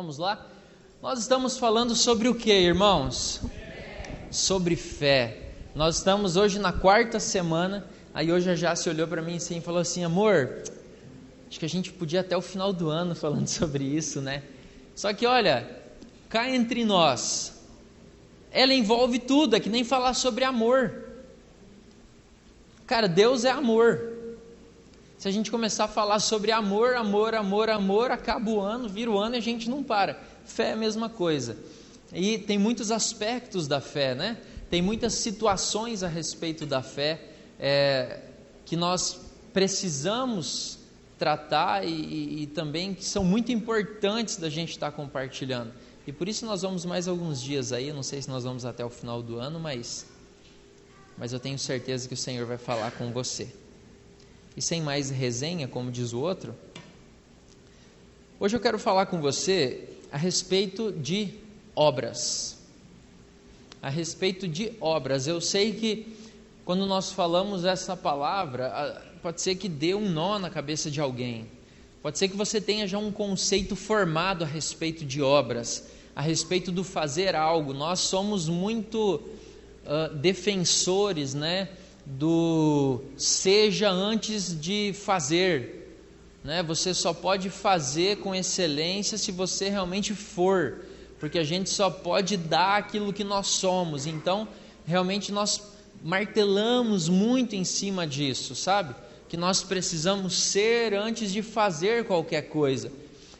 Vamos lá? Nós estamos falando sobre o que, irmãos? Sobre fé. Nós estamos hoje na 4ª semana. Aí hoje a Jace olhou para mim assim e falou assim: amor, acho que a gente podia até o final do ano falando sobre isso, né? Só que olha, cá entre nós, ela envolve tudo, é que nem falar sobre amor. Cara, Deus é amor. Se a gente começar a falar sobre amor, acaba o ano, vira o ano e a gente não para. Fé é a mesma coisa. E tem muitos aspectos da fé, né? Tem muitas situações a respeito da fé que nós precisamos tratar e também que são muito importantes da gente estar compartilhando. E por isso nós vamos mais alguns dias aí, não sei se nós vamos até o final do ano, mas eu tenho certeza que o Senhor vai falar com você. E sem mais resenha, como diz o outro, hoje eu quero falar com você a respeito de obras. A respeito de obras. Eu sei que quando nós falamos essa palavra, pode ser que dê um nó na cabeça de alguém. Pode ser que você tenha já um conceito formado a respeito de obras, a respeito do fazer algo. Nós somos muito defensores, né, do seja antes de fazer, né? Você só pode fazer com excelência se você realmente for, porque a gente só pode dar aquilo que nós somos. Então, realmente nós martelamos muito em cima disso, sabe? Que nós precisamos ser antes de fazer qualquer coisa.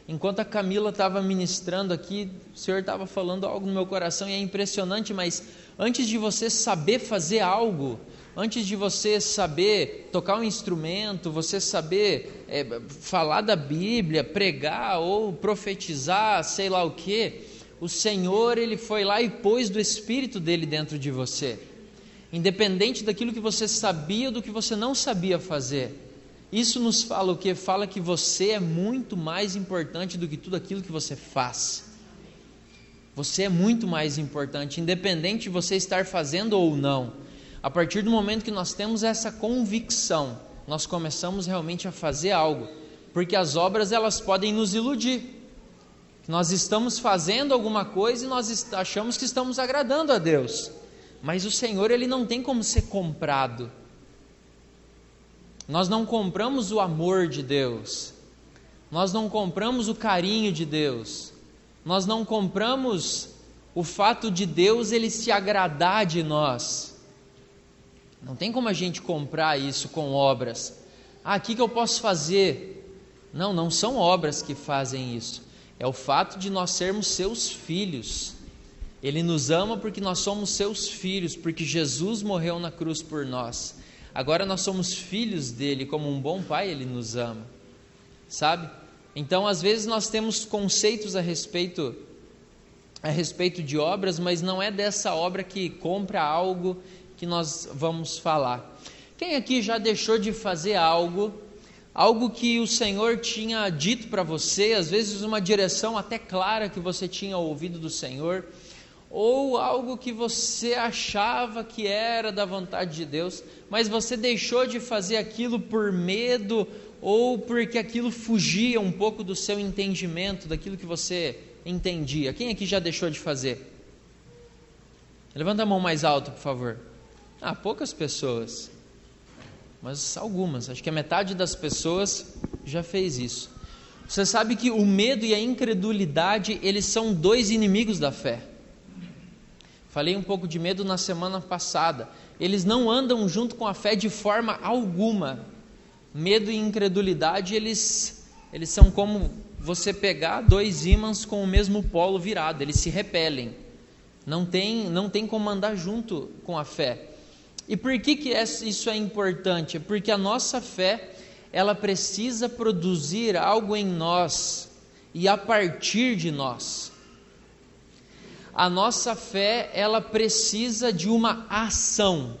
Enquanto a Camila estava ministrando aqui, o Senhor estava falando algo no meu coração e é impressionante, mas antes de você saber fazer algo, antes de você saber tocar um instrumento, você saber falar da Bíblia, pregar ou profetizar, sei lá o que, o Senhor, Ele foi lá e pôs do Espírito dEle dentro de você. Independente daquilo que você sabia ou do que você não sabia fazer. Isso nos fala o quê? Fala que você é muito mais importante do que tudo aquilo que você faz. Você é muito mais importante, independente de você estar fazendo ou não. A partir do momento que nós temos essa convicção, nós começamos realmente a fazer algo. Porque as obras, elas podem nos iludir. Nós estamos fazendo alguma coisa e nós achamos que estamos agradando a Deus. Mas o Senhor, Ele não tem como ser comprado. Nós não compramos o amor de Deus. Nós não compramos o carinho de Deus. Nós não compramos o fato de Deus, Ele se agradar de nós. Não tem como a gente comprar isso com obras. O que eu posso fazer? Não são obras que fazem isso. É o fato de nós sermos seus filhos. Ele nos ama porque nós somos seus filhos, porque Jesus morreu na cruz por nós. Agora nós somos filhos dele, como um bom pai ele nos ama, sabe? Então às vezes nós temos conceitos a respeito de obras, mas não é dessa obra que compra algo que nós vamos falar. Quem aqui já deixou de fazer algo que o Senhor tinha dito para você, às vezes uma direção até clara que você tinha ouvido do Senhor, ou algo que você achava que era da vontade de Deus, mas você deixou de fazer aquilo por medo, ou porque aquilo fugia um pouco do seu entendimento, daquilo que você entendia? Quem aqui já deixou de fazer? Levanta a mão mais alto, por favor. Poucas pessoas, mas algumas, acho que a metade das pessoas já fez isso. Você sabe que o medo e a incredulidade, eles são dois inimigos da fé. Falei um pouco de medo na semana passada. Eles não andam junto com a fé de forma alguma. Medo e incredulidade, eles são como você pegar dois ímãs com o mesmo polo virado, eles se repelem. Não tem como andar junto com a fé. E por que isso é importante? É porque a nossa fé, ela precisa produzir algo em nós e a partir de nós. A nossa fé, ela precisa de uma ação.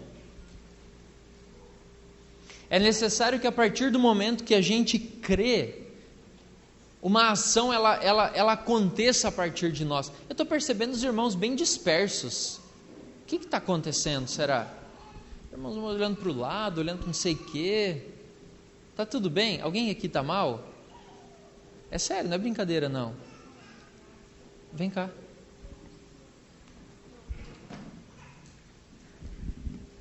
É necessário que a partir do momento que a gente crê, uma ação ela aconteça a partir de nós. Eu estou percebendo os irmãos bem dispersos. O que está acontecendo, será? Irmãos olhando para o lado, olhando para não sei o quê. Está tudo bem? Alguém aqui está mal? É sério, não é brincadeira não. Vem cá.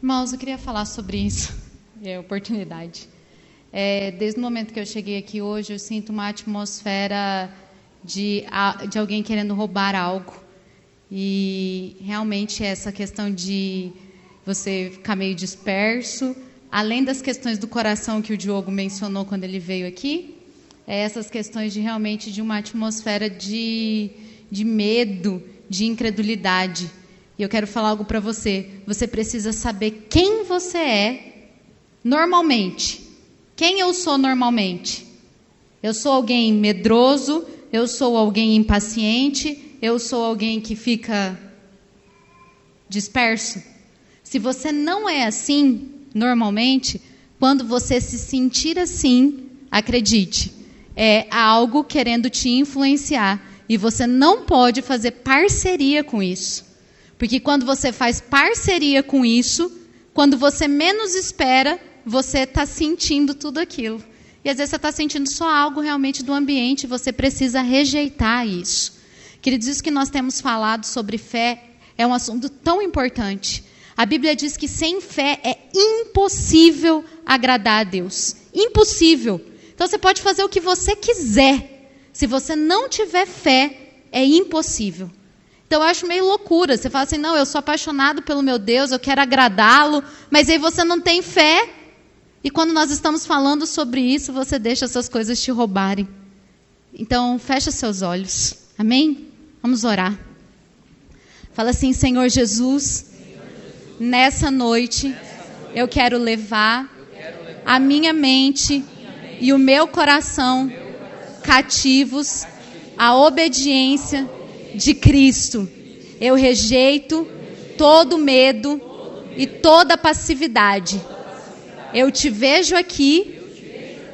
Irmãos, eu queria falar sobre isso, é oportunidade. Desde o momento que eu cheguei aqui hoje, eu sinto uma atmosfera de alguém querendo roubar algo. E realmente essa questão de você ficar meio disperso, além das questões do coração que o Diogo mencionou quando ele veio aqui, essas questões de realmente de uma atmosfera de medo, de incredulidade. E eu quero falar algo para você. Você precisa saber quem você é normalmente. Quem eu sou normalmente? Eu sou alguém medroso, eu sou alguém impaciente, eu sou alguém que fica disperso. Se você não é assim, normalmente, quando você se sentir assim, acredite, é algo querendo te influenciar. E você não pode fazer parceria com isso. Porque quando você faz parceria com isso, quando você menos espera, você está sentindo tudo aquilo. E às vezes você está sentindo só algo realmente do ambiente, você precisa rejeitar isso. Queridos, isso que nós temos falado sobre fé é um assunto tão importante. A Bíblia diz que sem fé é impossível agradar a Deus. Impossível. Então você pode fazer o que você quiser. Se você não tiver fé, é impossível. Então eu acho meio loucura. Você fala assim, não, eu sou apaixonado pelo meu Deus, eu quero agradá-lo, mas aí você não tem fé. E quando nós estamos falando sobre isso, você deixa essas coisas te roubarem. Então, fecha seus olhos. Amém? Vamos orar. Fala assim, Senhor Jesus, nessa noite, eu quero levar a minha mente e o meu coração cativos à obediência de Cristo. Eu rejeito todo medo e toda passividade. Eu te vejo aqui,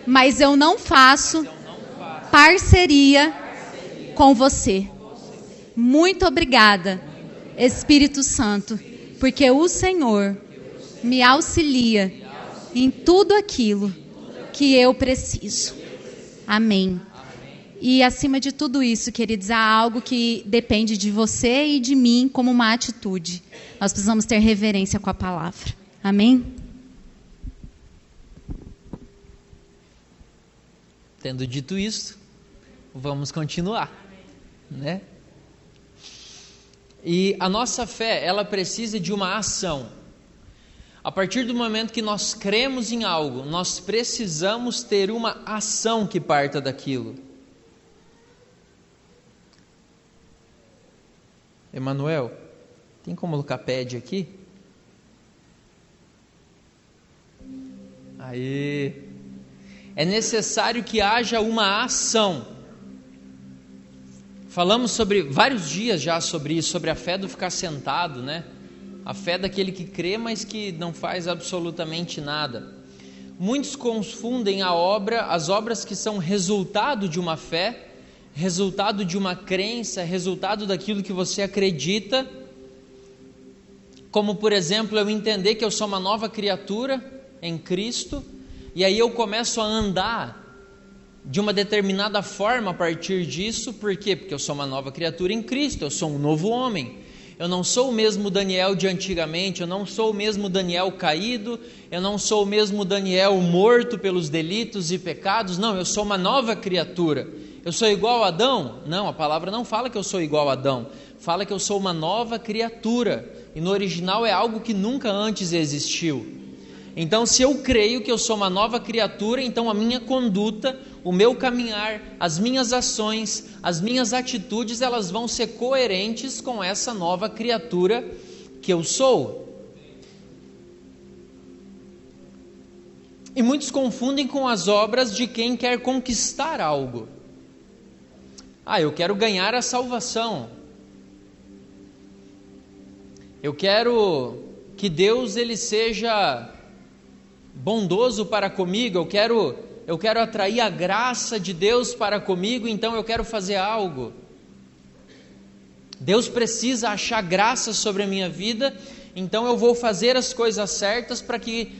mas eu não faço parceria com você. Muito obrigada, Espírito Santo, porque o Senhor me auxilia em tudo aquilo que eu preciso. Amém. E acima de tudo isso, queridos, há algo que depende de você e de mim como uma atitude. Nós precisamos ter reverência com a palavra. Amém? Tendo dito isso, vamos continuar, né? E a nossa fé, ela precisa de uma ação. A partir do momento que nós cremos em algo, nós precisamos ter uma ação que parta daquilo. Emanuel, tem como colocar pad aqui? Aí. É necessário que haja uma ação. Falamos sobre vários dias já sobre isso, sobre a fé do ficar sentado, né? A fé daquele que crê, mas que não faz absolutamente nada. Muitos confundem as obras que são resultado de uma fé, resultado de uma crença, resultado daquilo que você acredita, como por exemplo, eu entender que eu sou uma nova criatura em Cristo, e aí eu começo a andar de uma determinada forma a partir disso. Por quê? Porque eu sou uma nova criatura em Cristo, eu sou um novo homem. Eu não sou o mesmo Daniel de antigamente, eu não sou o mesmo Daniel caído, eu não sou o mesmo Daniel morto pelos delitos e pecados, não, eu sou uma nova criatura. Eu sou igual a Adão? Não, a palavra não fala que eu sou igual a Adão, fala que eu sou uma nova criatura, e no original é algo que nunca antes existiu. Então, se eu creio que eu sou uma nova criatura, então a minha conduta, o meu caminhar, as minhas ações, as minhas atitudes, elas vão ser coerentes com essa nova criatura que eu sou. E muitos confundem com as obras de quem quer conquistar algo. Eu quero ganhar a salvação. Eu quero que Deus ele seja bondoso para comigo, eu quero atrair a graça de Deus para comigo, então eu quero fazer algo. Deus precisa achar graça sobre a minha vida, então eu vou fazer as coisas certas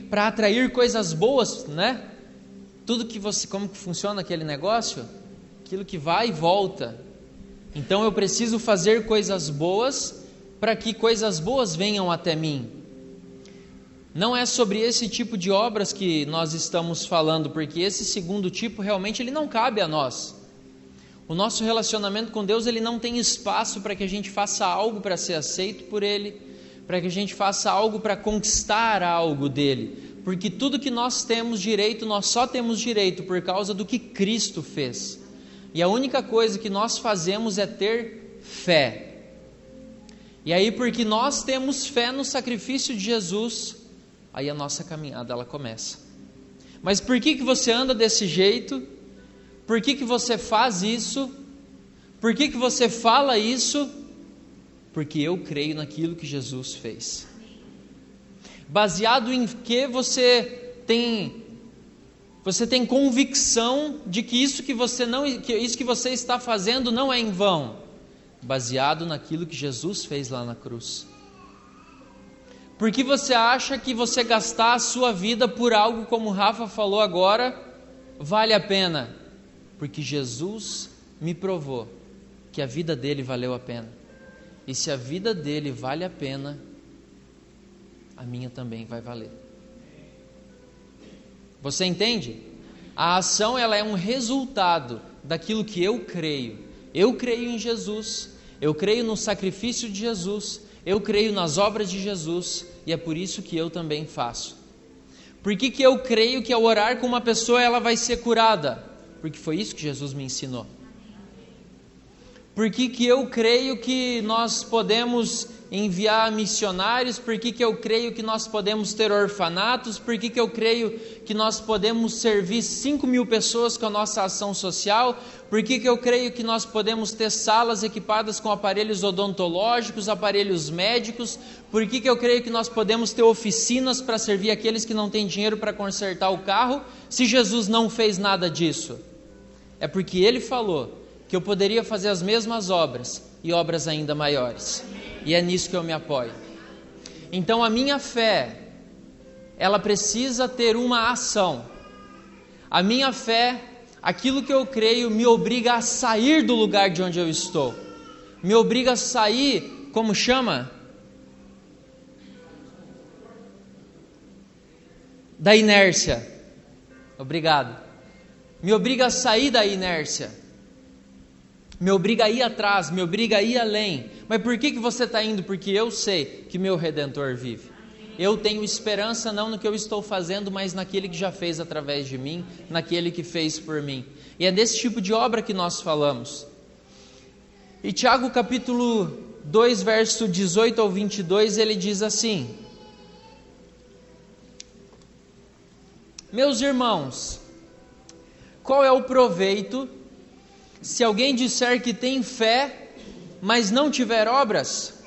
para atrair coisas boas, né? Tudo que como que funciona aquele negócio? Aquilo que vai e volta. Então eu preciso fazer coisas boas para que coisas boas venham até mim. Não é sobre esse tipo de obras que nós estamos falando, porque esse segundo tipo realmente ele não cabe a nós. O nosso relacionamento com Deus, ele não tem espaço para que a gente faça algo para ser aceito por Ele, para que a gente faça algo para conquistar algo dele, porque tudo que nós temos direito, nós só temos direito por causa do que Cristo fez. E a única coisa que nós fazemos é ter fé. E aí, porque nós temos fé no sacrifício de Jesus, aí a nossa caminhada ela começa. Mas por que você anda desse jeito? Por que você faz isso? Por que você fala isso? Porque eu creio naquilo que Jesus fez. Baseado em que você tem convicção de que isso que você está fazendo não é em vão. Baseado naquilo que Jesus fez lá na cruz. Por que você acha que você gastar a sua vida por algo, como o Rafa falou agora, vale a pena? Porque Jesus me provou que a vida dele valeu a pena. E se a vida dele vale a pena, a minha também vai valer. Você entende? A ação ela é um resultado daquilo que eu creio. Eu creio em Jesus, eu creio no sacrifício de Jesus, eu creio nas obras de Jesus, e é por isso que eu também faço. Por que eu creio que ao orar com uma pessoa ela vai ser curada? Porque foi isso que Jesus me ensinou. Por que eu creio que nós podemos enviar missionários? Por que eu creio que nós podemos ter orfanatos? Por que eu creio que nós podemos servir 5.000 pessoas com a nossa ação social? Por que eu creio que nós podemos ter salas equipadas com aparelhos odontológicos, aparelhos médicos? Por que eu creio que nós podemos ter oficinas para servir aqueles que não têm dinheiro para consertar o carro, se Jesus não fez nada disso? É porque Ele falou que eu poderia fazer as mesmas obras e obras ainda maiores. E é nisso que eu me apoio. Então a minha fé, ela precisa ter uma ação. A minha fé, aquilo que eu creio, me obriga a sair do lugar de onde eu estou. Me obriga a sair, como chama? Da inércia. Obrigado. Me obriga a sair da inércia, me obriga a ir atrás, me obriga a ir além. Mas por que você está indo? Porque eu sei que meu Redentor vive. Eu tenho esperança não no que eu estou fazendo, mas naquele que já fez através de mim, naquele que fez por mim. E é desse tipo de obra que nós falamos. E Tiago capítulo 2, verso 18 ao 22, ele diz assim: Meus irmãos, qual é o proveito se alguém disser que tem fé, mas não tiver obras?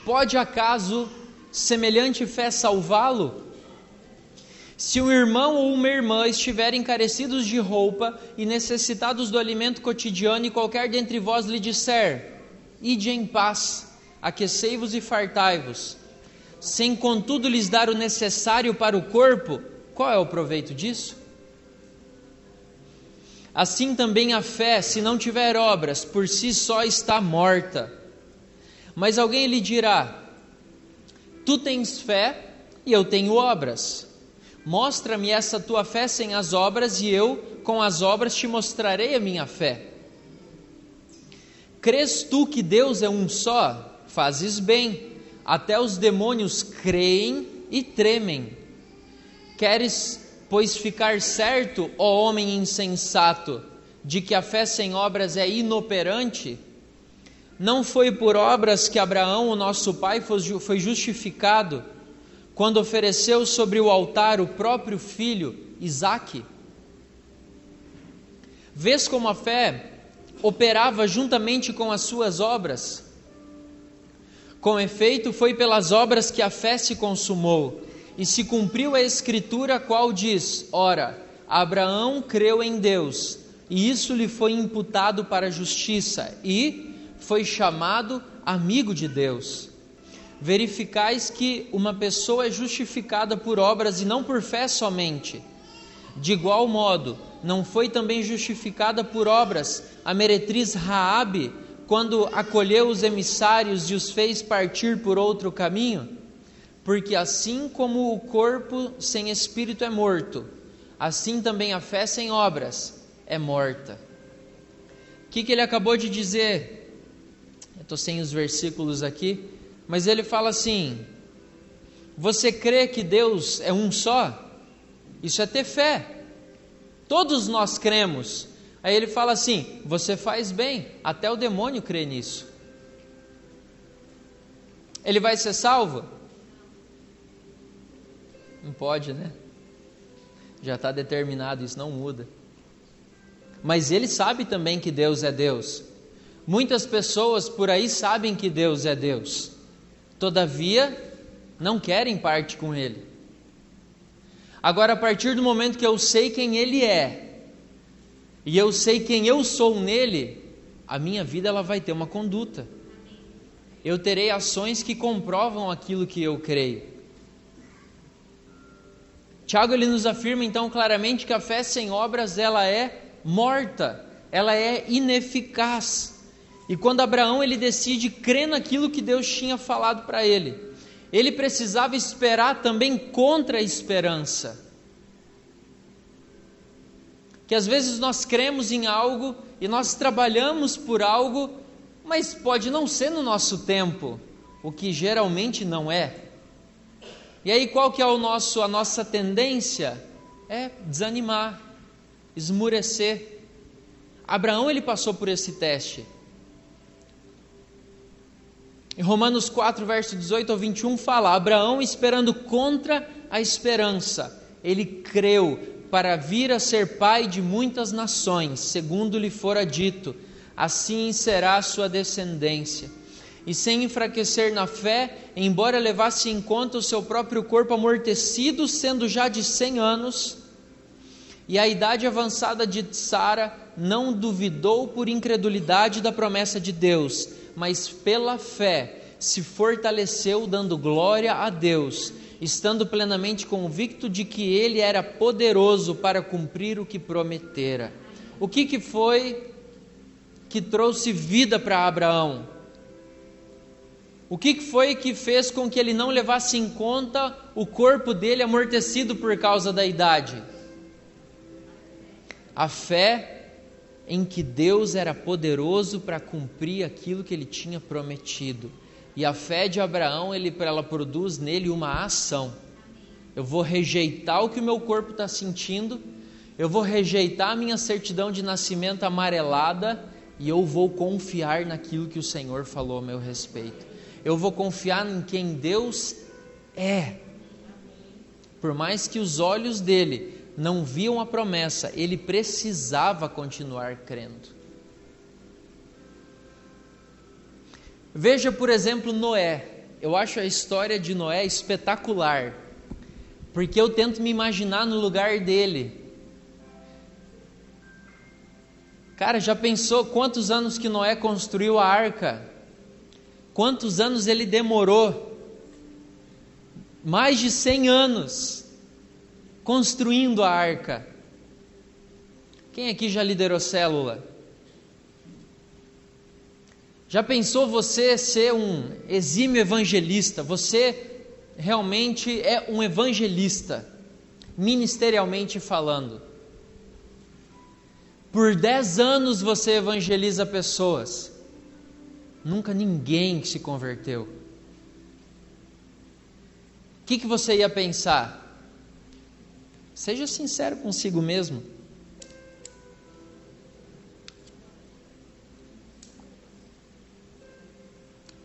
Pode acaso semelhante fé salvá-lo? Se um irmão ou uma irmã estiverem carecidos de roupa e necessitados do alimento cotidiano, e qualquer dentre vós lhe disser: ide em paz, aquecei-vos e fartai-vos, sem contudo lhes dar o necessário para o corpo, qual é o proveito disso? Assim também a fé, se não tiver obras, por si só está morta. Mas alguém lhe dirá: tu tens fé e eu tenho obras. Mostra-me essa tua fé sem as obras, e eu, com as obras, te mostrarei a minha fé. Crês tu que Deus é um só? Fazes bem. Até os demônios creem e tremem. Queres, pois, ficar certo, ó homem insensato, de que a fé sem obras é inoperante? Não foi por obras que Abraão, o nosso pai, foi justificado, quando ofereceu sobre o altar o próprio filho, Isaque? Vês como a fé operava juntamente com as suas obras? Com efeito, foi pelas obras que a fé se consumou, e se cumpriu a escritura, a qual diz: ora, Abraão creu em Deus, e isso lhe foi imputado para a justiça, e foi chamado amigo de Deus. Verificais que uma pessoa é justificada por obras e não por fé somente. De igual modo, não foi também justificada por obras a meretriz Raabe, quando acolheu os emissários e os fez partir por outro caminho? Porque assim como o corpo sem espírito é morto, assim também a fé sem obras é morta. O que ele acabou de dizer? Eu estou sem os versículos aqui, mas ele fala assim: você crê que Deus é um só? Isso é ter fé. Todos nós cremos. Aí ele fala assim: você faz bem, até o demônio crê nisso. Ele vai ser salvo? Não pode, né? Já está determinado, isso não muda. Mas ele sabe também que Deus é Deus. Muitas pessoas por aí sabem que Deus é Deus, todavia não querem parte com Ele. Agora, a partir do momento que eu sei quem Ele é, e eu sei quem eu sou nele, a minha vida ela vai ter uma conduta. Eu terei ações que comprovam aquilo que eu creio. Tiago ele nos afirma então claramente que a fé sem obras ela é morta, ela é ineficaz. E quando Abraão ele decide crer naquilo que Deus tinha falado para ele, ele precisava esperar também contra a esperança. Que às vezes nós cremos em algo e nós trabalhamos por algo, mas pode não ser no nosso tempo, o que geralmente não é. E aí qual que é a nossa tendência? É desanimar, esmurecer. Abraão ele passou por esse teste. Em Romanos 4, verso 18 ao 21 fala: Abraão esperando contra a esperança, ele creu para vir a ser pai de muitas nações, segundo lhe fora dito, assim será a sua descendência. E sem enfraquecer na fé, embora levasse em conta o seu próprio corpo amortecido, sendo já de 100 anos, e a idade avançada de Sara, não duvidou por incredulidade da promessa de Deus, mas pela fé se fortaleceu, dando glória a Deus, estando plenamente convicto de que Ele era poderoso para cumprir o que prometera. O que foi que trouxe vida para Abraão? O que foi que fez com que ele não levasse em conta o corpo dele amortecido por causa da idade? A fé em que Deus era poderoso para cumprir aquilo que ele tinha prometido. E a fé de Abraão, ela produz nele uma ação. Eu vou rejeitar o que o meu corpo está sentindo, eu vou rejeitar a minha certidão de nascimento amarelada e eu vou confiar naquilo que o Senhor falou a meu respeito. Eu vou confiar em quem Deus é. Por mais que os olhos dele não viam a promessa, ele precisava continuar crendo. Veja, por exemplo, Noé. Eu acho a história de Noé espetacular, porque eu tento me imaginar no lugar dele. Cara, já pensou quantos anos que Noé construiu a arca? Quantos anos ele demorou? Mais de 100 anos construindo a arca. Quem aqui já liderou célula? Já pensou você ser um exímio evangelista? Você realmente é um evangelista, ministerialmente falando. Por 10 anos você evangeliza pessoas. Nunca ninguém se converteu. O que você ia pensar? Seja sincero consigo mesmo.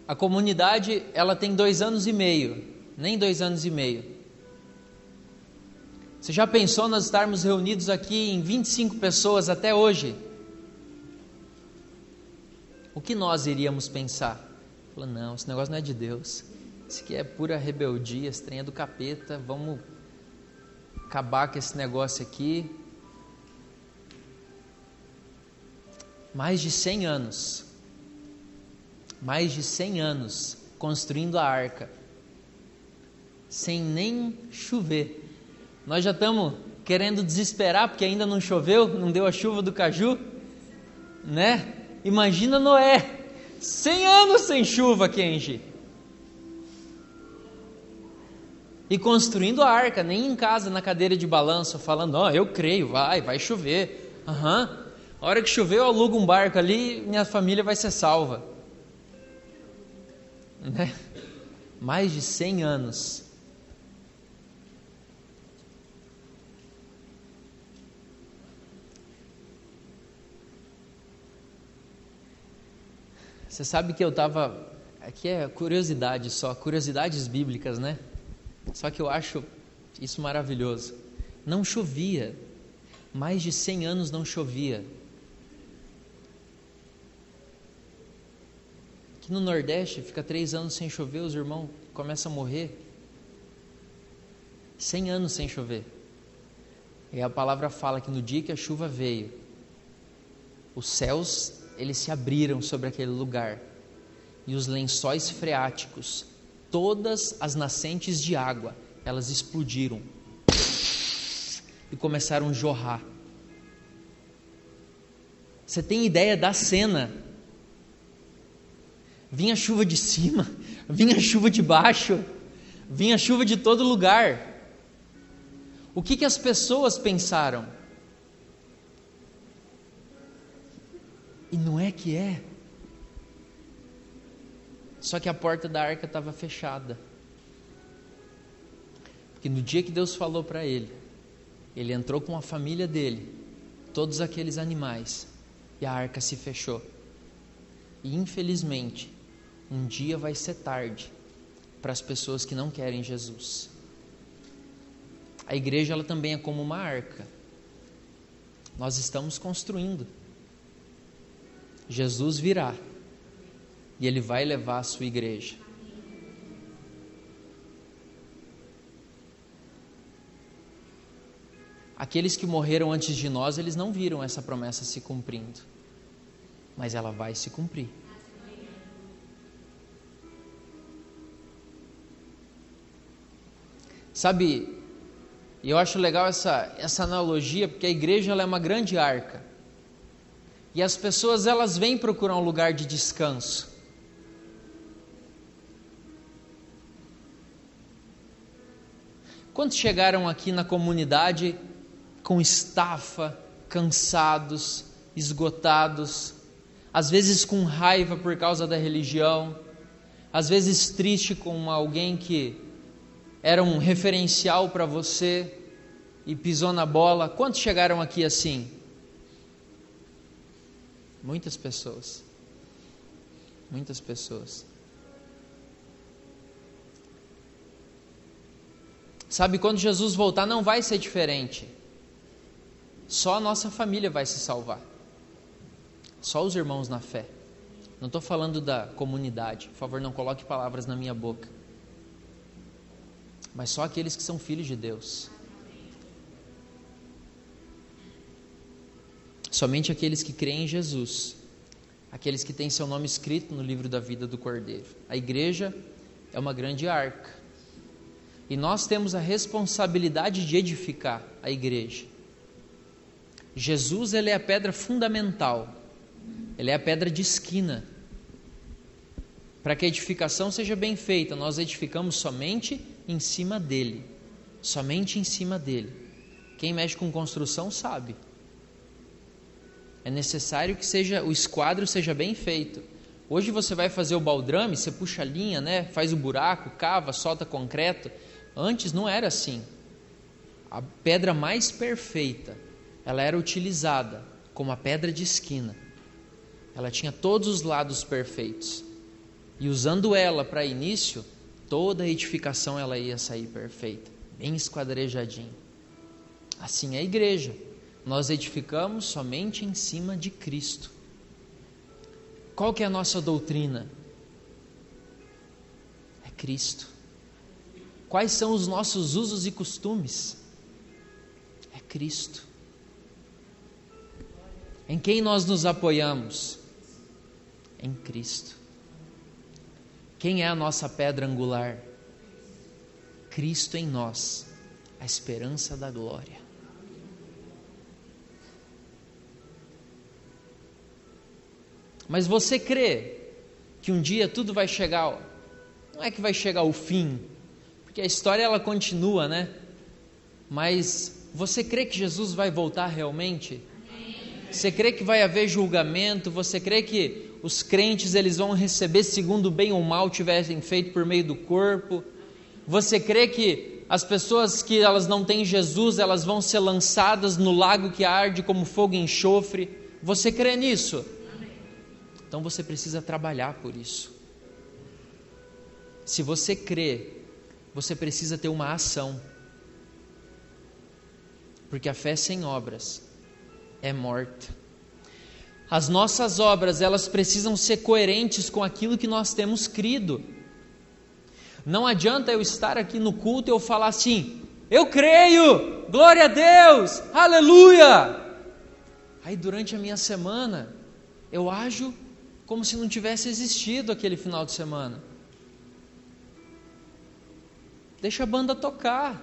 A comunidade, ela tem 2 anos e meio, nem 2 anos e meio. Você já pensou nós estarmos reunidos aqui em 25 pessoas até hoje? O que nós iríamos pensar? Falando, não, esse negócio não é de Deus. Isso aqui é pura rebeldia, esse trem é do capeta, vamos acabar com esse negócio aqui. Mais de 100 anos construindo a arca, sem nem chover. Nós já estamos querendo desesperar porque ainda não choveu, não deu a chuva do caju, né? Imagina Noé, 100 anos sem chuva, Kenji. E construindo a arca, nem em casa, na cadeira de balanço, falando, eu creio, vai chover. A hora que chover eu alugo um barco ali, minha família vai ser salva. Né? Mais de 100 anos. Você sabe que eu estava... Aqui é curiosidade só, curiosidades bíblicas, né? Só que eu acho isso maravilhoso. Não chovia. Mais de 100 anos não chovia. Aqui no Nordeste, fica 3 anos sem chover, os irmãos começam a morrer. 100 anos sem chover. E a palavra fala que no dia que a chuva veio, os céus, eles se abriram sobre aquele lugar. E os lençóis freáticos, todas as nascentes de água, elas explodiram e começaram a jorrar. Você tem ideia da cena? Vinha chuva de cima, vinha chuva de baixo, vinha chuva de todo lugar. O que as pessoas pensaram? E não é que é? Só que a porta da arca estava fechada. Porque no dia que Deus falou para ele, ele entrou com a família dele, todos aqueles animais, e a arca se fechou. E infelizmente, um dia vai ser tarde para as pessoas que não querem Jesus. A igreja, ela também é como uma arca. Nós estamos construindo. Jesus virá e Ele vai levar a sua igreja. Aqueles que morreram antes de nós, eles não viram essa promessa se cumprindo, mas ela vai se cumprir. Sabe, eu acho legal essa analogia, porque a igreja, ela é uma grande arca. E as pessoas, elas vêm procurar um lugar de descanso. Quantos chegaram aqui na comunidade com estafa, cansados, esgotados, às vezes com raiva por causa da religião, às vezes triste com alguém que era um referencial para você e pisou na bola? Quantos chegaram aqui assim? Muitas pessoas. Muitas pessoas. Sabe, quando Jesus voltar não vai ser diferente. Só a nossa família vai se salvar. Só os irmãos na fé. Não estou falando da comunidade. Por favor, não coloque palavras na minha boca. Mas só aqueles que são filhos de Deus. Somente aqueles que creem em Jesus. Aqueles que têm seu nome escrito no livro da vida do Cordeiro. A igreja é uma grande arca. E nós temos a responsabilidade de edificar a igreja. Jesus, ele é a pedra fundamental. Ele é a pedra de esquina. Para que a edificação seja bem feita, nós edificamos somente em cima dele. Somente em cima dele. Quem mexe com construção sabe. É necessário que o esquadro seja bem feito. Hoje você vai fazer o baldrame, você puxa a linha, né? Faz o buraco, cava, solta concreto. Antes não era assim. A pedra mais perfeita, ela era utilizada como a pedra de esquina. Ela tinha todos os lados perfeitos. E usando ela para início, toda a edificação ela ia sair perfeita, bem esquadrejadinha. Assim é a igreja. Nós edificamos somente em cima de Cristo. Qual que é a nossa doutrina? É Cristo. Quais são os nossos usos e costumes? É Cristo. Em quem nós nos apoiamos? Em Cristo. Quem é a nossa pedra angular? Cristo em nós, a esperança da glória. Mas você crê que um dia tudo vai chegar, não é que vai chegar ao fim, porque a história ela continua, né? Mas você crê que Jesus vai voltar realmente? Você crê que vai haver julgamento? Você crê que os crentes eles vão receber segundo o bem ou mal tivessem feito por meio do corpo? Você crê que as pessoas que elas não têm Jesus, elas vão ser lançadas no lago que arde como fogo e enxofre? Você crê nisso? Então você precisa trabalhar por isso. Se você crê, você precisa ter uma ação. Porque a fé sem obras é morta. As nossas obras, elas precisam ser coerentes com aquilo que nós temos crido. Não adianta eu estar aqui no culto e eu falar assim: eu creio, glória a Deus, aleluia. Aí durante a minha semana, eu ajo como se não tivesse existido aquele final de semana. Deixa a banda tocar.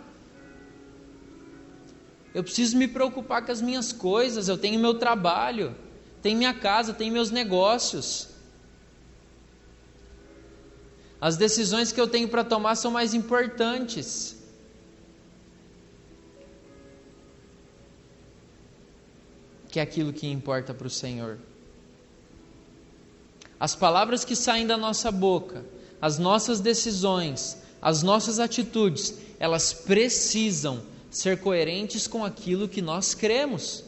Eu preciso me preocupar com as minhas coisas, eu tenho meu trabalho, tenho minha casa, tenho meus negócios. As decisões que eu tenho para tomar são mais importantes. Que é aquilo que importa para o Senhor. As palavras que saem da nossa boca, as nossas decisões, as nossas atitudes, elas precisam ser coerentes com aquilo que nós cremos.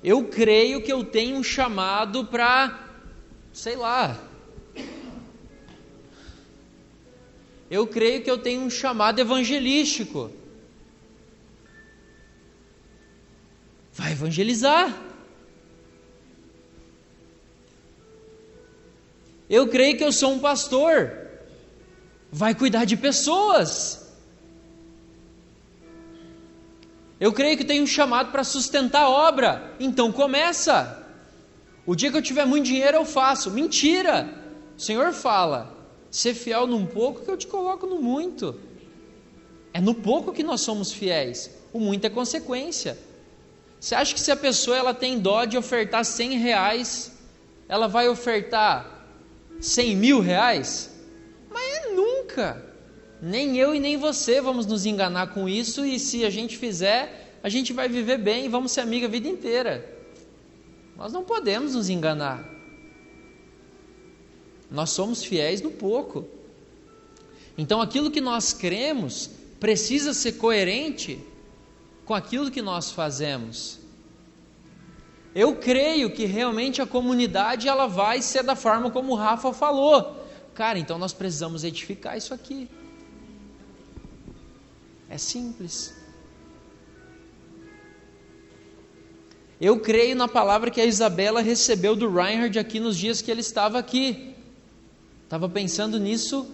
Eu creio que eu tenho um chamado para, sei lá, eu creio que eu tenho um chamado evangelístico. Vai evangelizar. Eu creio que eu sou um pastor. Vai cuidar de pessoas. Eu creio que tenho um chamado para sustentar a obra. Então começa. O dia que eu tiver muito dinheiro eu faço. Mentira. O Senhor fala: ser fiel num pouco que eu te coloco no muito. É no pouco que nós somos fiéis. O muito é consequência. Você acha que se a pessoa ela tem dó de ofertar R$100, ela vai ofertar 100 mil reais? Mas nunca. Nem eu e nem você vamos nos enganar com isso, e se a gente fizer, a gente vai viver bem e vamos ser amigos a vida inteira. Nós não podemos nos enganar. Nós somos fiéis no pouco. Então aquilo que nós cremos precisa ser coerente com aquilo que nós fazemos. Eu creio que realmente a comunidade ela vai ser da forma como o Rafa falou. Cara, então nós precisamos edificar isso aqui. É simples. Eu creio na palavra que a Isabela recebeu do Reinhard aqui nos dias que ele estava aqui. Estava pensando nisso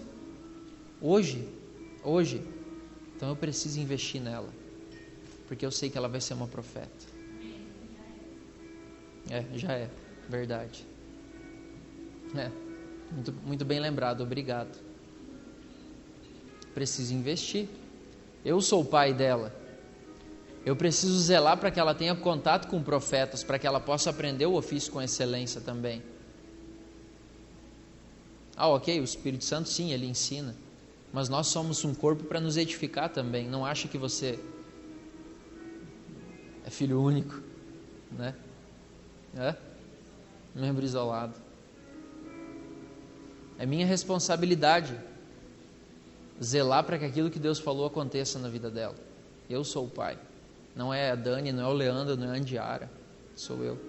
hoje. Então eu preciso investir nela, porque eu sei que ela vai ser uma profeta. Já é, verdade. Muito, muito bem lembrado, obrigado. Preciso investir. Eu sou o pai dela. Eu preciso zelar para que ela tenha contato com profetas, para que ela possa aprender o ofício com excelência também. Ok, o Espírito Santo sim, ele ensina. Mas nós somos um corpo para nos edificar também. Não acha que você é filho único, né? Membro isolado. É minha responsabilidade zelar para que aquilo que Deus falou aconteça na vida dela. Eu sou o pai. Não é a Dani, não é o Leandro, não é a Andiara. Sou eu.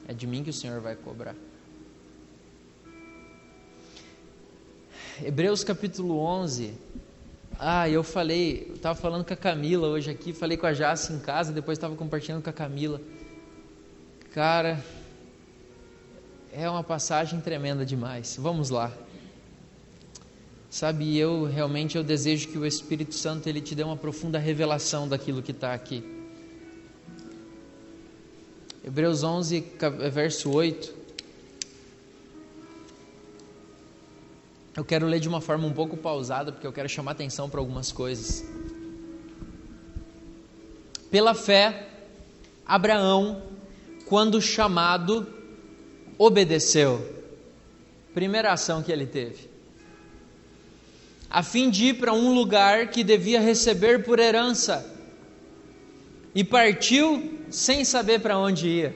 É de mim que o Senhor vai cobrar. Hebreus capítulo 11. Eu estava falando com a Camila hoje aqui, falei com a Jace em casa, depois estava compartilhando com a Camila. Cara, é uma passagem tremenda demais. Vamos lá. Sabe, eu desejo que o Espírito Santo ele te dê uma profunda revelação daquilo que está aqui. Hebreus 11, verso 8. Eu quero ler de uma forma um pouco pausada, porque eu quero chamar atenção para algumas coisas. Pela fé, Abraão, quando chamado, obedeceu. Primeira ação que ele teve. A fim de ir para um lugar que devia receber por herança. E partiu sem saber para onde ia.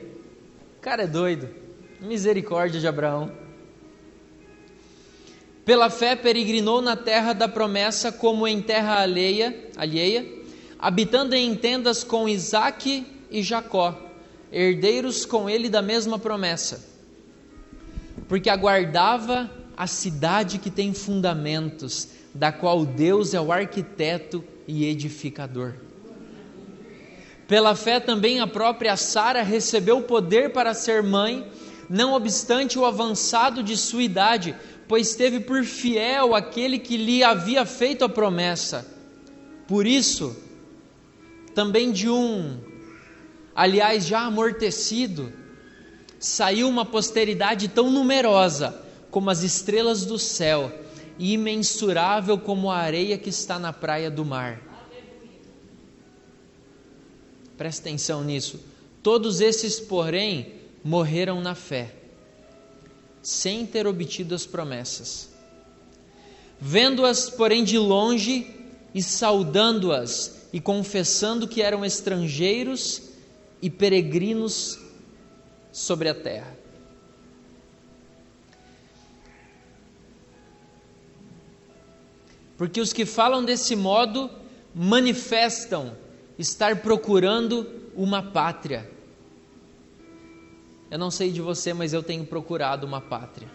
O cara é doido. Misericórdia de Abraão. Pela fé peregrinou na terra da promessa como em terra alheia, habitando em tendas com Isaque e Jacó, herdeiros com ele da mesma promessa. Porque aguardava a cidade que tem fundamentos, da qual Deus é o arquiteto e edificador. Pela fé também a própria Sara recebeu o poder para ser mãe, não obstante o avançado de sua idade, pois teve por fiel aquele que lhe havia feito a promessa. Por isso, também de aliás já amortecido, saiu uma posteridade tão numerosa como as estrelas do céu e imensurável como a areia que está na praia do mar. Presta atenção nisso. Todos esses, porém, morreram na fé, sem ter obtido as promessas. Vendo-as, porém, de longe e saudando-as e confessando que eram estrangeiros e peregrinos sobre a terra. Porque os que falam desse modo manifestam estar procurando uma pátria. Eu não sei de você, mas eu tenho procurado uma pátria.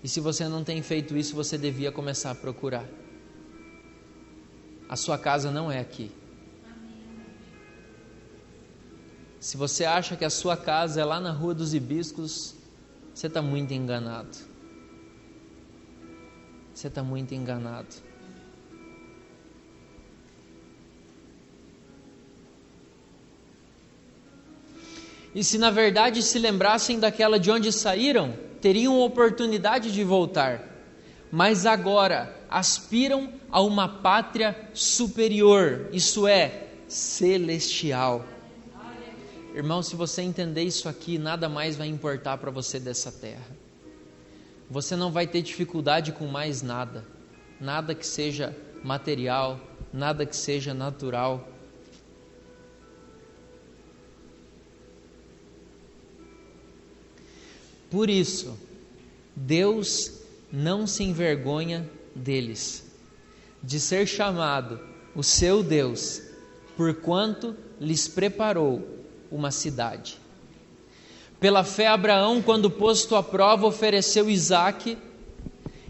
E se você não tem feito isso, você devia começar a procurar. A sua casa não é aqui. Se você acha que a sua casa é lá na Rua dos Hibiscos, você está muito enganado. Você está muito enganado. E se na verdade se lembrassem daquela de onde saíram, teriam oportunidade de voltar. Mas agora aspiram a uma pátria superior, isso é, celestial. Irmão, se você entender isso aqui, nada mais vai importar para você dessa terra. Você não vai ter dificuldade com mais nada. Nada que seja material, nada que seja natural. Por isso, Deus não se envergonha deles, de ser chamado o seu Deus, porquanto lhes preparou uma cidade. Pela fé, Abraão, quando posto à prova, ofereceu Isaque.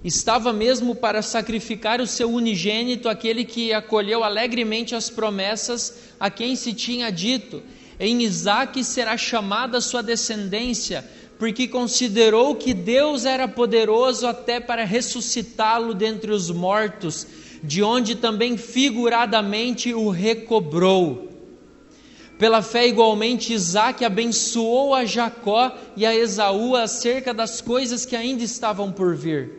Estava mesmo para sacrificar o seu unigênito, aquele que acolheu alegremente as promessas, a quem se tinha dito: em Isaque será chamada a sua descendência, porque considerou que Deus era poderoso até para ressuscitá-lo dentre os mortos, de onde também figuradamente o recobrou. Pela fé, igualmente, Isaque abençoou a Jacó e a Esaú acerca das coisas que ainda estavam por vir.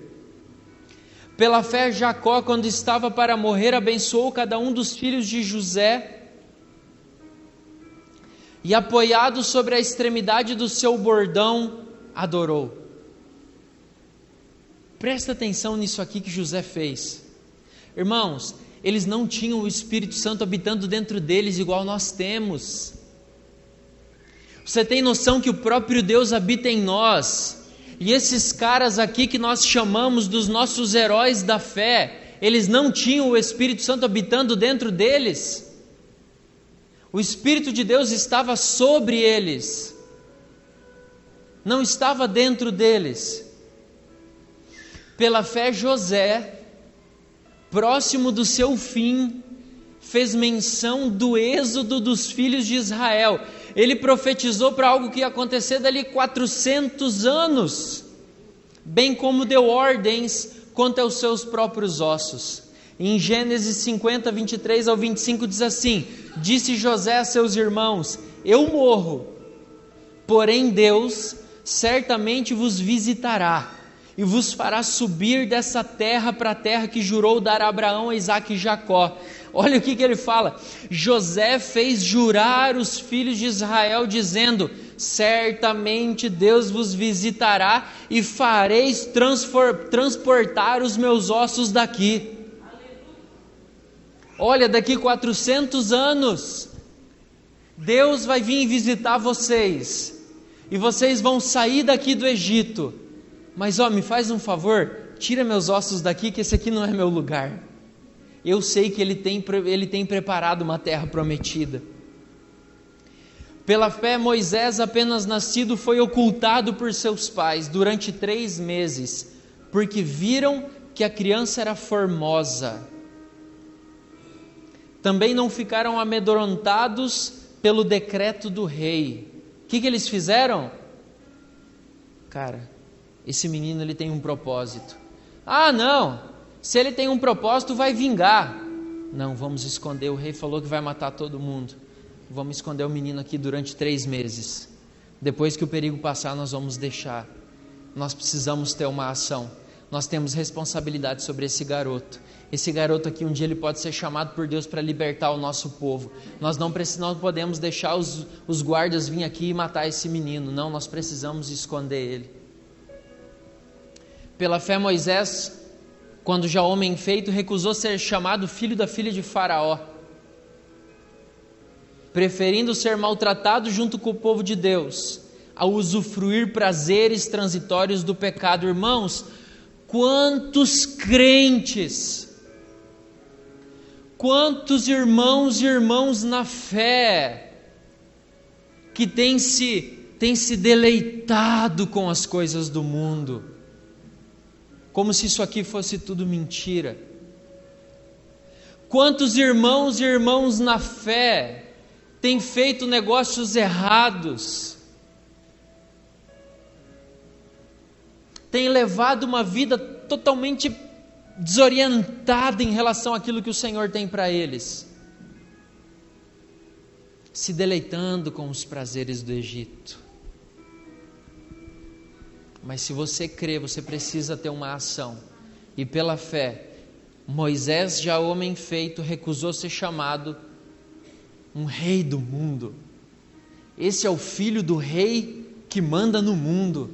Pela fé, Jacó, quando estava para morrer, abençoou cada um dos filhos de José, e apoiado sobre a extremidade do seu bordão, adorou. Presta atenção nisso aqui que José fez. Irmãos, eles não tinham o Espírito Santo habitando dentro deles igual nós temos. Você tem noção que o próprio Deus habita em nós? E esses caras aqui que nós chamamos dos nossos heróis da fé, eles não tinham o Espírito Santo habitando dentro deles? O Espírito de Deus estava sobre eles, não estava dentro deles. Pela fé, José, próximo do seu fim, fez menção do êxodo dos filhos de Israel. Ele profetizou para algo que ia acontecer dali 400 anos, bem como deu ordens quanto aos seus próprios ossos. Em Gênesis 50, 23 ao 25 diz assim: disse José a seus irmãos: eu morro, porém Deus certamente vos visitará e vos fará subir dessa terra para a terra que jurou dar a Abraão, a Isaque e Jacó. Olha o que ele fala: José fez jurar os filhos de Israel, dizendo: certamente Deus vos visitará e fareis transportar os meus ossos daqui. Olha, daqui 400 anos, Deus vai vir visitar vocês, e vocês vão sair daqui do Egito, mas me faz um favor, tira meus ossos daqui, que esse aqui não é meu lugar. Eu sei que Ele tem preparado uma terra prometida. Pela fé, Moisés, apenas nascido, foi ocultado por seus pais durante 3 meses, porque viram que a criança era formosa. Também não ficaram amedrontados pelo decreto do rei. O que eles fizeram? Cara, esse menino ele tem um propósito. Não, se ele tem um propósito, vai vingar. Não, vamos esconder, o rei falou que vai matar todo mundo. Vamos esconder o menino aqui durante 3 meses. Depois que o perigo passar, nós vamos deixar. Nós precisamos ter uma ação. Nós temos responsabilidade sobre esse garoto. Esse garoto aqui, um dia ele pode ser chamado por Deus para libertar o nosso povo. Nós não podemos deixar os guardas vir aqui e matar esse menino. Não, nós precisamos esconder ele. Pela fé, Moisés, quando já homem feito, recusou ser chamado filho da filha de Faraó, preferindo ser maltratado junto com o povo de Deus, a usufruir prazeres transitórios do pecado. Irmãos, quantos crentes, quantos irmãos e irmãs na fé, que têm se deleitado com as coisas do mundo, como se isso aqui fosse tudo mentira. Quantos irmãos e irmãs na fé têm feito negócios errados, têm levado uma vida totalmente desorientada em relação àquilo que o Senhor tem para eles, se deleitando com os prazeres do Egito. Mas se você crê, você precisa ter uma ação. E pela fé, Moisés, já homem feito, recusou ser chamado um rei do mundo. Esse é o filho do rei que manda no mundo.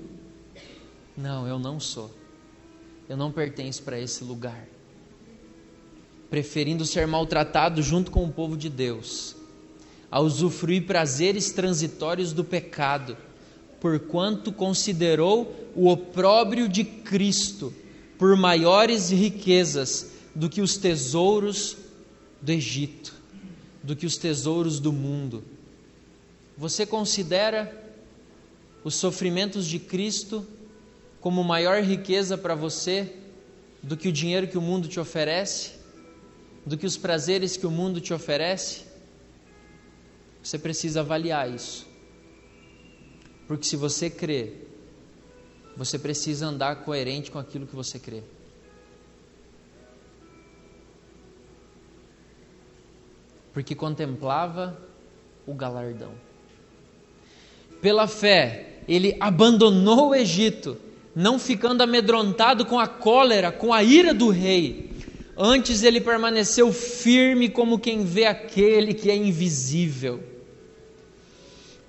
Não, eu não sou. Eu não pertenço para esse lugar. Preferindo ser maltratado junto com o povo de Deus, a usufruir prazeres transitórios do pecado, porquanto considerou o opróbrio de Cristo por maiores riquezas do que os tesouros do Egito, do que os tesouros do mundo. Você considera os sofrimentos de Cristo como maior riqueza para você do que o dinheiro que o mundo te oferece, do que os prazeres que o mundo te oferece? Você precisa avaliar isso, porque se você crê, você precisa andar coerente com aquilo que você crê. Porque contemplava o galardão. Pela fé, ele abandonou o Egito, não ficando amedrontado com a cólera, com a ira do rei. Antes ele permaneceu firme como quem vê aquele que é invisível.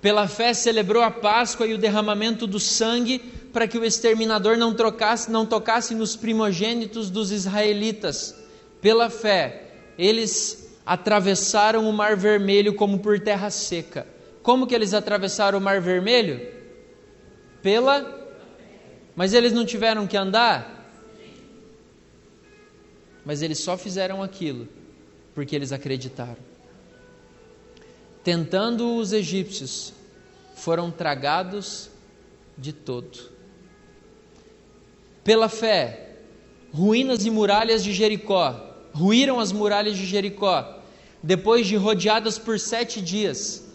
Pela fé celebrou a Páscoa e o derramamento do sangue, para que o exterminador não tocasse nos primogênitos dos israelitas. Pela fé, eles atravessaram o Mar Vermelho como por terra seca. Como que eles atravessaram o Mar Vermelho? Mas eles não tiveram que andar? Mas eles só fizeram aquilo porque eles acreditaram. Tentando os egípcios, foram tragados de todo. Pela fé, ruíram as muralhas de Jericó, depois de rodeadas por 7 dias.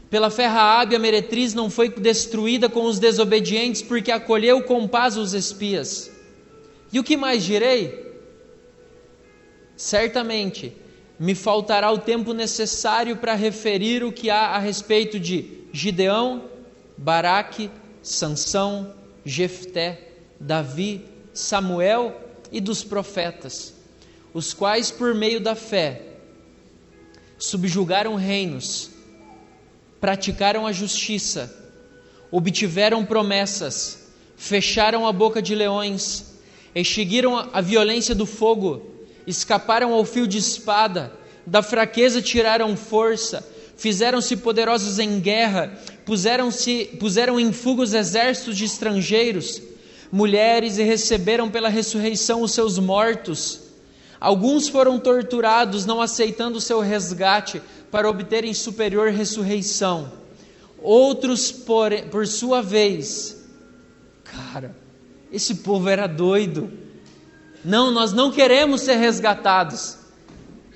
Pela fé, Raabe, a meretriz, não foi destruída com os desobedientes, porque acolheu com paz os espias. E o que mais direi? Certamente me faltará o tempo necessário para referir o que há a respeito de Gideão, Baraque, Sansão, Jefté, Davi, Samuel e dos profetas, os quais por meio da fé subjugaram reinos, praticaram a justiça, obtiveram promessas, fecharam a boca de leões, extinguiram a violência do fogo, escaparam ao fio de espada, da fraqueza tiraram força, fizeram-se poderosos em guerra, puseram em fuga os exércitos de estrangeiros, mulheres, e receberam pela ressurreição os seus mortos. Alguns foram torturados, não aceitando o seu resgate, para obterem superior ressurreição. Outros, por sua vez, cara, esse povo era doido. Não, nós não queremos ser resgatados.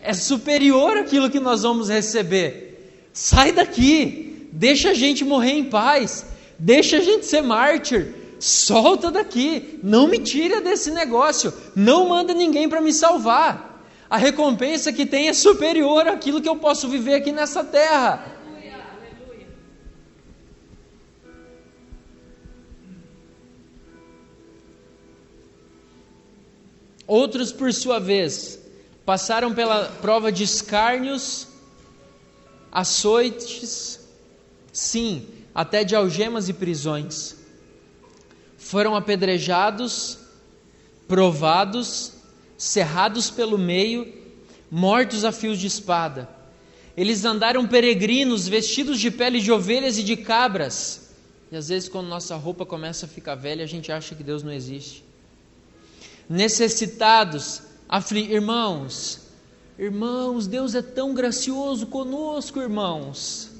É superior aquilo que nós vamos receber. Sai daqui, deixa a gente morrer em paz, deixa a gente ser mártir, solta daqui, não me tira desse negócio, não manda ninguém para me salvar. A recompensa que tem é superior àquilo que eu posso viver aqui nessa terra. Aleluia. Outros, por sua vez, passaram pela prova de escárnios, açoites, sim, até de algemas e prisões. Foram apedrejados, provados, cerrados pelo meio, mortos a fios de espada. Eles andaram peregrinos, vestidos de pele de ovelhas e de cabras. E às vezes, quando nossa roupa começa a ficar velha, a gente acha que Deus não existe. Necessitados, irmãos, Deus é tão gracioso conosco, irmãos.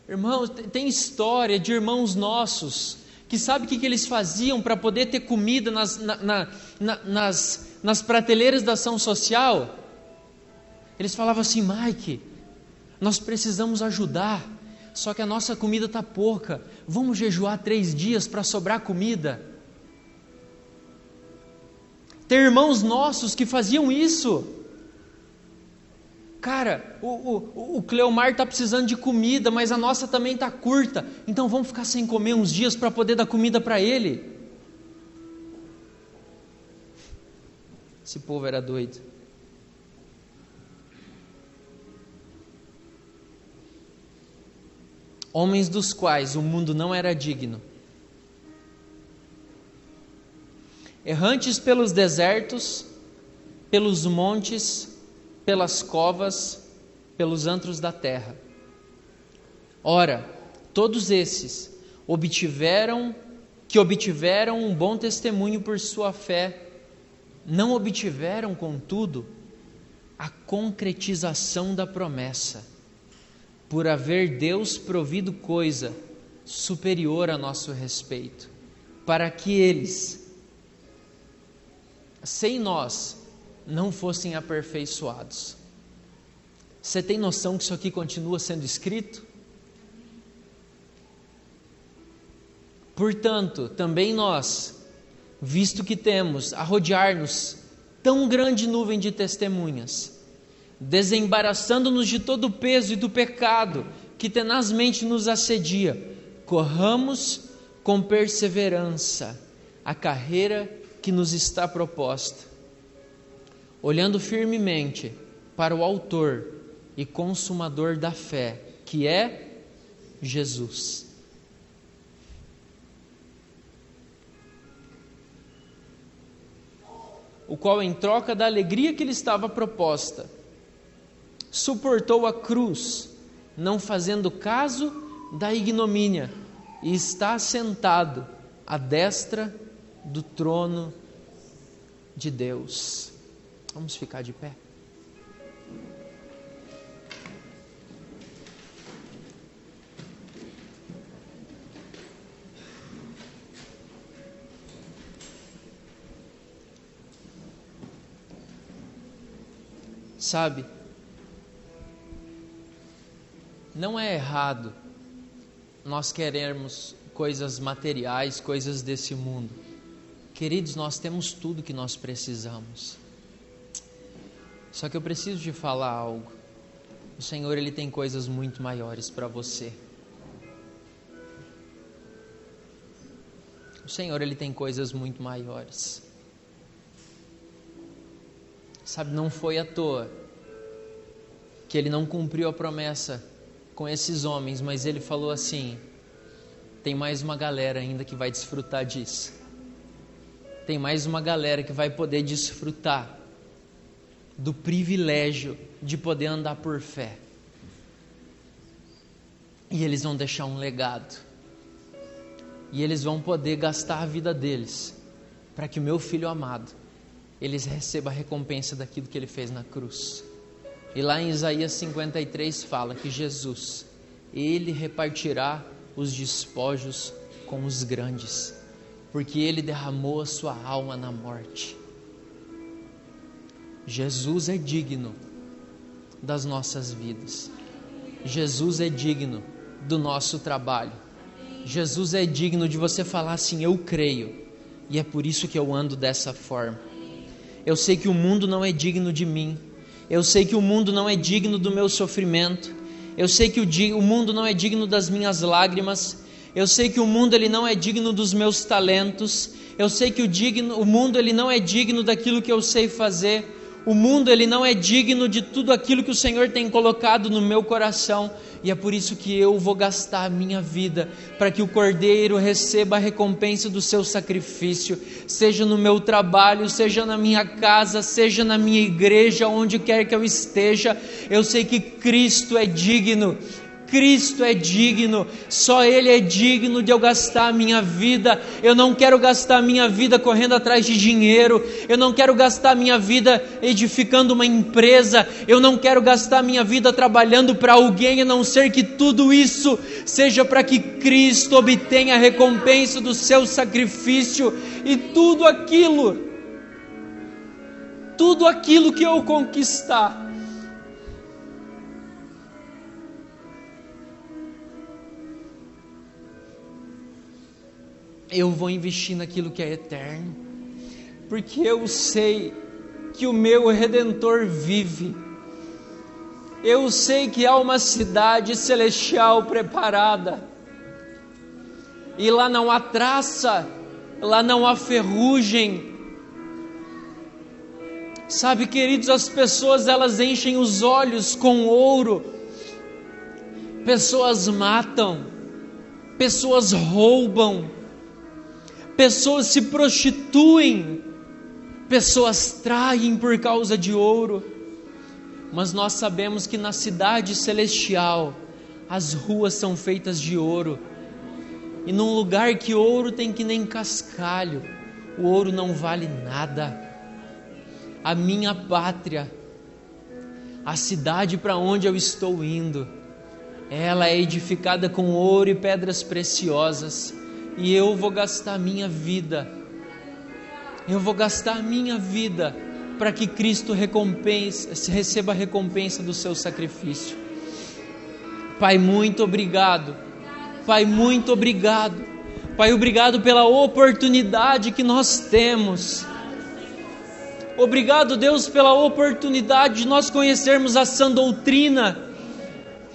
Irmãos, tem história de irmãos nossos que sabe o que eles faziam para poder ter comida nas prateleiras da ação social? Eles falavam assim: Mike, nós precisamos ajudar, só que a nossa comida está pouca, vamos jejuar 3 dias para sobrar comida. Tem irmãos nossos que faziam isso. Cara, o Cleomar está precisando de comida, mas a nossa também está curta, então vamos ficar sem comer uns dias para poder dar comida para ele. Esse povo era doido. Homens dos quais o mundo não era digno. Errantes pelos desertos, pelos montes, pelas covas, pelos antros da terra. Ora, todos esses obtiveram um bom testemunho por sua fé, não obtiveram, contudo, a concretização da promessa, por haver Deus provido coisa superior a nosso respeito, para que eles, sem nós, não fossem aperfeiçoados. Você tem noção que isso aqui continua sendo escrito? Portanto, também nós, visto que temos a rodear-nos tão grande nuvem de testemunhas, desembaraçando-nos de todo o peso e do pecado que tenazmente nos assedia, corramos com perseverança a carreira que nos está proposta, olhando firmemente para o autor e consumador da fé, que é Jesus. O qual, em troca da alegria que lhe estava proposta, suportou a cruz, não fazendo caso da ignomínia, e está sentado à destra do trono de Deus. Vamos ficar de pé. Sabe, não é errado nós querermos coisas materiais, coisas desse mundo. Queridos, nós temos tudo que nós precisamos. Só que eu preciso te falar algo. O Senhor, Ele tem coisas muito maiores para você. O Senhor, Ele tem coisas muito maiores. Sabe, não foi à toa que Ele não cumpriu a promessa com esses homens, mas Ele falou assim: tem mais uma galera ainda que vai desfrutar disso. Tem mais uma galera que vai poder desfrutar do privilégio de poder andar por fé. E eles vão deixar um legado. E eles vão poder gastar a vida deles para que o meu filho amado, eles recebam a recompensa daquilo que ele fez na cruz. E lá em Isaías 53 fala que Jesus, ele repartirá os despojos com os grandes, porque ele derramou a sua alma na morte. Jesus é digno das nossas vidas. Jesus é digno do nosso trabalho. Jesus é digno de você falar assim: eu creio, e é por isso que eu ando dessa forma. Eu sei que o mundo não é digno de mim. Eu sei que o mundo não é digno do meu sofrimento. Eu sei que o mundo não é digno das minhas lágrimas. Eu sei que o mundo ele não é digno dos meus talentos. Eu sei que o mundo ele não é digno daquilo que eu sei fazer. O mundo ele não é digno de tudo aquilo que o Senhor tem colocado no meu coração. E é por isso que eu vou gastar a minha vida para que o Cordeiro receba a recompensa do seu sacrifício, seja no meu trabalho, seja na minha casa, seja na minha igreja, onde quer que eu esteja. Eu sei que Cristo é digno. Cristo é digno, só Ele é digno de eu gastar a minha vida. Eu não quero gastar a minha vida correndo atrás de dinheiro, eu não quero gastar a minha vida edificando uma empresa, eu não quero gastar a minha vida trabalhando para alguém, a não ser que tudo isso seja para que Cristo obtenha a recompensa do seu sacrifício. E tudo aquilo que eu conquistar, eu vou investir naquilo que é eterno, porque eu sei que o meu Redentor vive. Eu sei que há uma cidade celestial preparada, e lá não há traça, lá não há ferrugem. Sabe, queridos, as pessoas elas enchem os olhos com ouro, pessoas matam, pessoas roubam, pessoas se prostituem, pessoas traem por causa de ouro. Mas nós sabemos que na cidade celestial as ruas são feitas de ouro, e num lugar que ouro tem que nem cascalho, o ouro não vale nada. A minha pátria, a cidade para onde eu estou indo, ela é edificada com ouro e pedras preciosas. E eu vou gastar minha vida, para que Cristo receba a recompensa do seu sacrifício. Pai, muito obrigado. Pai, muito obrigado. Pai, obrigado pela oportunidade que nós temos. Obrigado, Deus, pela oportunidade de nós conhecermos a sã doutrina.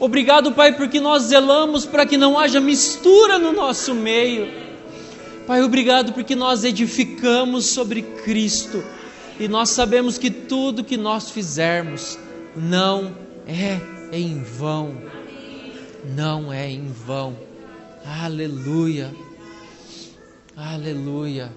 Obrigado, Pai, porque nós zelamos para que não haja mistura no nosso meio. Pai, obrigado porque nós edificamos sobre Cristo, e nós sabemos que tudo que nós fizermos não é em vão. Não é em vão. Aleluia. Aleluia.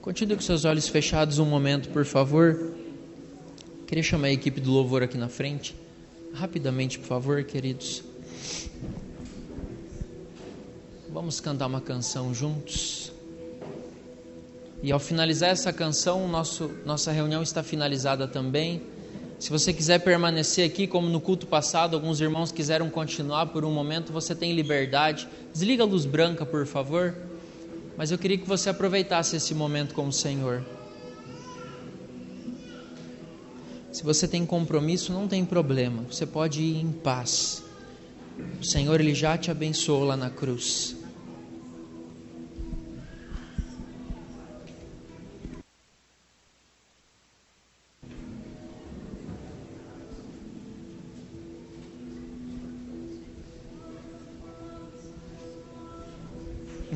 Continue com seus olhos fechados um momento, por favor. Queria chamar a equipe do louvor aqui na frente. Rapidamente, por favor, queridos. Vamos cantar uma canção juntos. E ao finalizar essa canção, nossa reunião está finalizada também. Se você quiser permanecer aqui, como no culto passado, alguns irmãos quiseram continuar por um momento, você tem liberdade. Desliga a luz branca, por favor. Mas eu queria que você aproveitasse esse momento com o Senhor. Se você tem compromisso, não tem problema. Você pode ir em paz. O Senhor, Ele já te abençoou lá na cruz.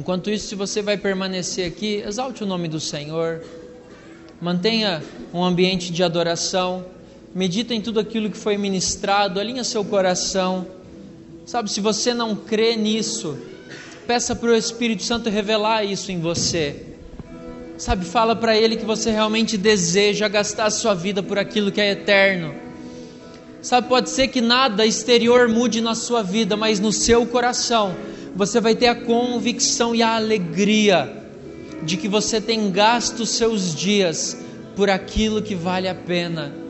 Enquanto isso, se você vai permanecer aqui, exalte o nome do Senhor, mantenha um ambiente de adoração, medita em tudo aquilo que foi ministrado, alinha seu coração. Sabe, se você não crê nisso, peça para o Espírito Santo revelar isso em você. Sabe, fala para Ele que você realmente deseja gastar a sua vida por aquilo que é eterno. Sabe, pode ser que nada exterior mude na sua vida, mas no seu coração você vai ter a convicção e a alegria de que você tem gasto os seus dias por aquilo que vale a pena.